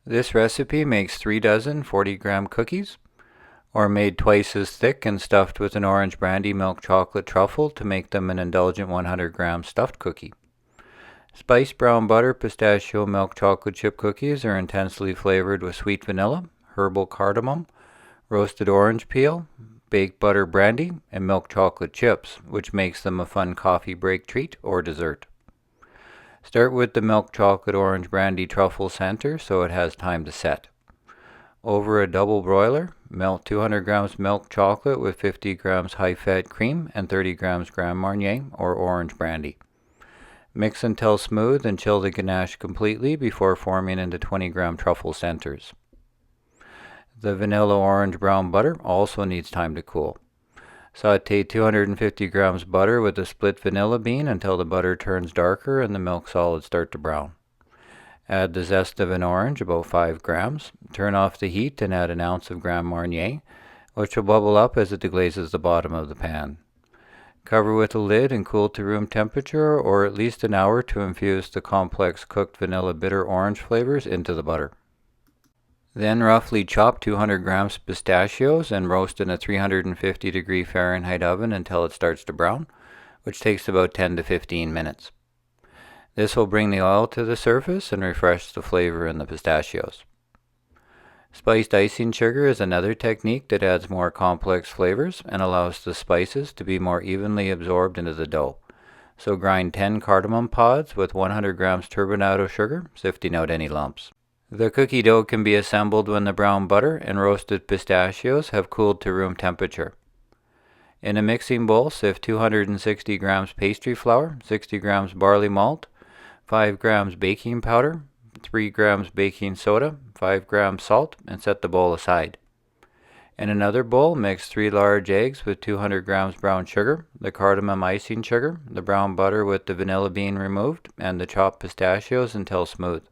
This recipe makes 3 dozen 40-gram cookies, or made twice as thick and stuffed with an orange brandy milk chocolate truffle to make them an indulgent 100-gram stuffed cookie. Spiced brown butter pistachio milk chocolate chip cookies are intensely flavored with sweet vanilla, herbal cardamom, roasted orange peel, baked butter brandy, and milk chocolate chips, which makes them a fun coffee break treat or dessert. Start with the milk chocolate orange brandy truffle center so it has time to set. Over a double broiler, melt 200 grams milk chocolate with 50 grams high-fat cream and 30 grams Grand Marnier or orange brandy. Mix until smooth and chill the ganache completely before forming into 20-gram truffle centers. The vanilla orange brown butter also needs time to cool. Sauté 250 grams butter with a split vanilla bean until the butter turns darker and the milk solids start to brown. Add the zest of an orange, about 5 grams. Turn off the heat and add an ounce of Grand Marnier, which will bubble up as it deglazes the bottom of the pan. Cover with a lid and cool to room temperature or at least an hour to infuse the complex cooked vanilla bitter orange flavors into the butter. Then roughly chop 200 grams pistachios and roast in a 350 Fahrenheit oven until it starts to brown, which takes about 10 to 15 minutes. This will bring the oil to the surface and refresh the flavor in the pistachios. Spiced icing sugar is another technique that adds more complex flavors and allows the spices to be more evenly absorbed into the dough. So grind 10 cardamom pods with 100 grams turbinado sugar, sifting out any lumps. The cookie dough can be assembled when the brown butter and roasted pistachios have cooled to room temperature. In a mixing bowl, sift 260 grams pastry flour, 60 grams barley malt, 5 grams baking powder, 3 grams baking soda, 5 grams salt, and set the bowl aside. In another bowl, mix 3 large eggs with 200 grams brown sugar, the cardamom icing sugar, the brown butter with the vanilla bean removed, and the chopped pistachios until smooth.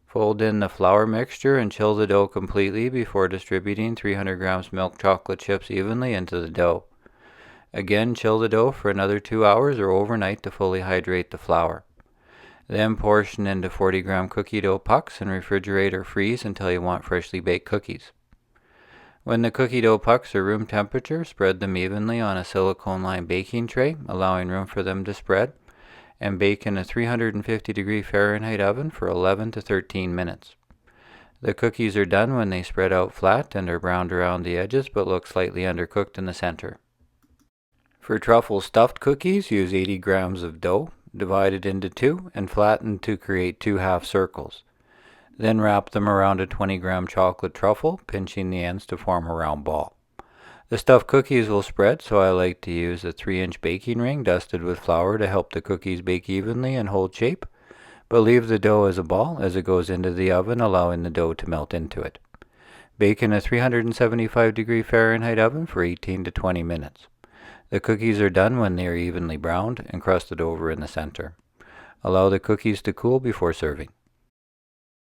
Fold in the flour mixture and chill the dough completely before distributing 300 grams milk chocolate chips evenly into the dough. Again, chill the dough for another 2 hours or overnight to fully hydrate the flour. Then portion into 40-gram cookie dough pucks and refrigerate or freeze until you want freshly baked cookies. When the cookie dough pucks are room temperature, spread them evenly on a silicone-lined baking tray, allowing room for them to spread, and bake in a 350 Fahrenheit oven for 11 to 13 minutes. The cookies are done when they spread out flat and are browned around the edges but look slightly undercooked in the center. For truffle stuffed cookies, use 80 grams of dough, divide it into 2 and flatten to create 2 half circles. Then wrap them around a 20-gram chocolate truffle, pinching the ends to form a round ball. The stuffed cookies will spread, so I like to use a 3-inch baking ring dusted with flour to help the cookies bake evenly and hold shape, but leave the dough as a ball as it goes into the oven, allowing the dough to melt into it. Bake in a 375 Fahrenheit oven for 18 to 20 minutes. The cookies are done when they are evenly browned and crusted over in the center. Allow the cookies to cool before serving.